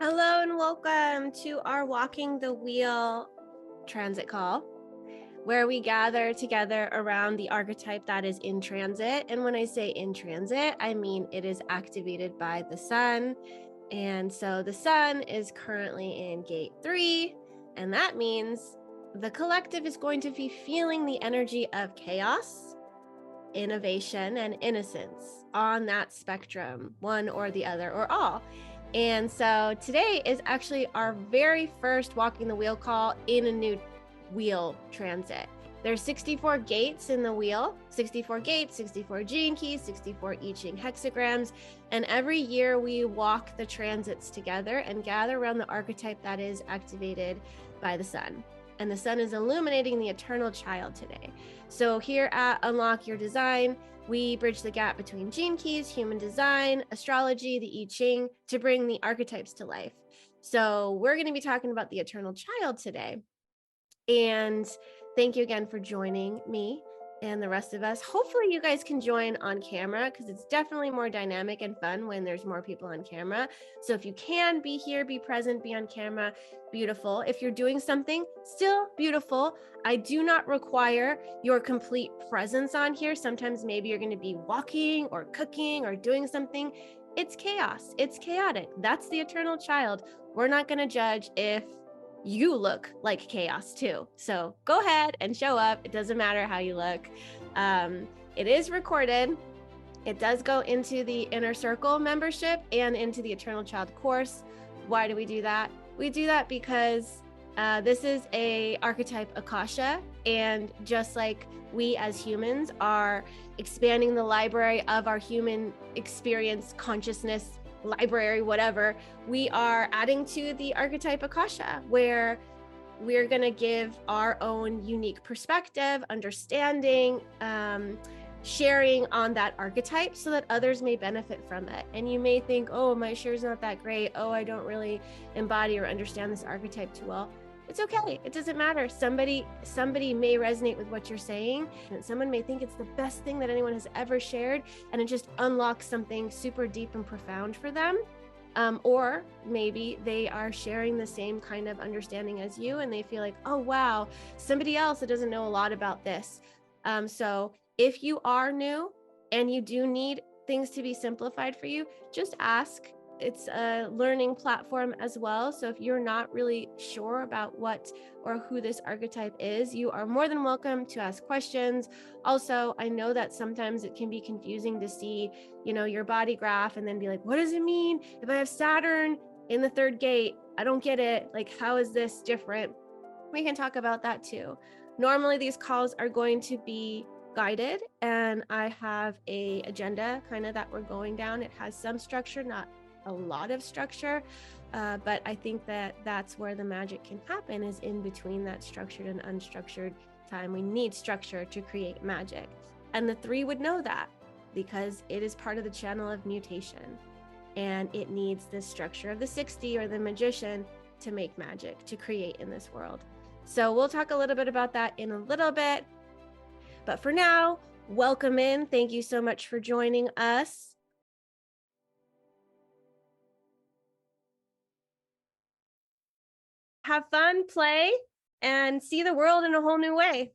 Hello and welcome to our Walking the Wheel transit call, where we gather together around the archetype that is in transit. And when I say in transit, I mean it is activated by the sun. And so the sun is currently in gate 3, and that means the collective is going to be feeling the energy of chaos, innovation, and innocence on that spectrum, one or the other or all. And so today is actually our very first Walking the Wheel call in a new wheel transit. There's 64 gates in the wheel, 64 gates, 64 gene keys, 64 I Ching hexagrams. And every year we walk the transits together and gather around the archetype that is activated by the sun. And the sun is illuminating the eternal child today. So here at Unlock Your Design, we bridge the gap between gene keys, human design, astrology, the I Ching to bring the archetypes to life. So we're going to be talking about the eternal child today. And thank you again for joining me and the rest of us. Hopefully you guys can join on camera, because it's definitely more dynamic and fun when there's more people on camera. So if you can be here, be present, be on camera, beautiful. If you're doing something, still beautiful. I do not require your complete presence on here. Sometimes maybe you're going to be walking or cooking or doing something. It's chaos. It's chaotic. That's the eternal child. We're not going to judge if you look like chaos too. So go ahead and show up. It doesn't matter how you look. It is recorded. It does go into the Inner Circle membership and into the Eternal Child course. Why do we do that? We do that because this is a archetype Akasha, and just like we as humans are expanding the library of our human experience, consciousness, library, whatever, we are adding to the archetype Akasha, where we're going to give our own unique perspective, understanding, sharing on that archetype so that others may benefit from it. And you may think, oh, my share's not that great. Oh, I don't really embody or understand this archetype too well. It's okay. It doesn't matter. Somebody may resonate with what you're saying, and someone may think it's the best thing that anyone has ever shared, and it just unlocks something super deep and profound for them. Or maybe they are sharing the same kind of understanding as you, and they feel like, oh, wow, somebody else that doesn't know a lot about this. So if you are new and you do need things to be simplified for you, just ask. It's a learning platform as well. So if you're not really sure about what or who this archetype is, you are more than welcome to ask questions. Also, I know that sometimes it can be confusing to see, your body graph and then be like, what does it mean if I have Saturn in the 3rd gate? I don't get it. Like, how is this different? We can talk about that too. Normally, these calls are going to be guided, and I have a agenda kind of that we're going down. It has some structure, not a lot of structure, but I think that that's where the magic can happen, is in between that structured and unstructured time. We need structure to create magic, and the 3 would know that because it is part of the channel of mutation, and it needs the structure of the 60 or the magician to make magic, to create in this world. So we'll talk a little bit about that in a little bit, but for now, welcome in. Thank you so much for joining us. Have fun, play, and see the world in a whole new way.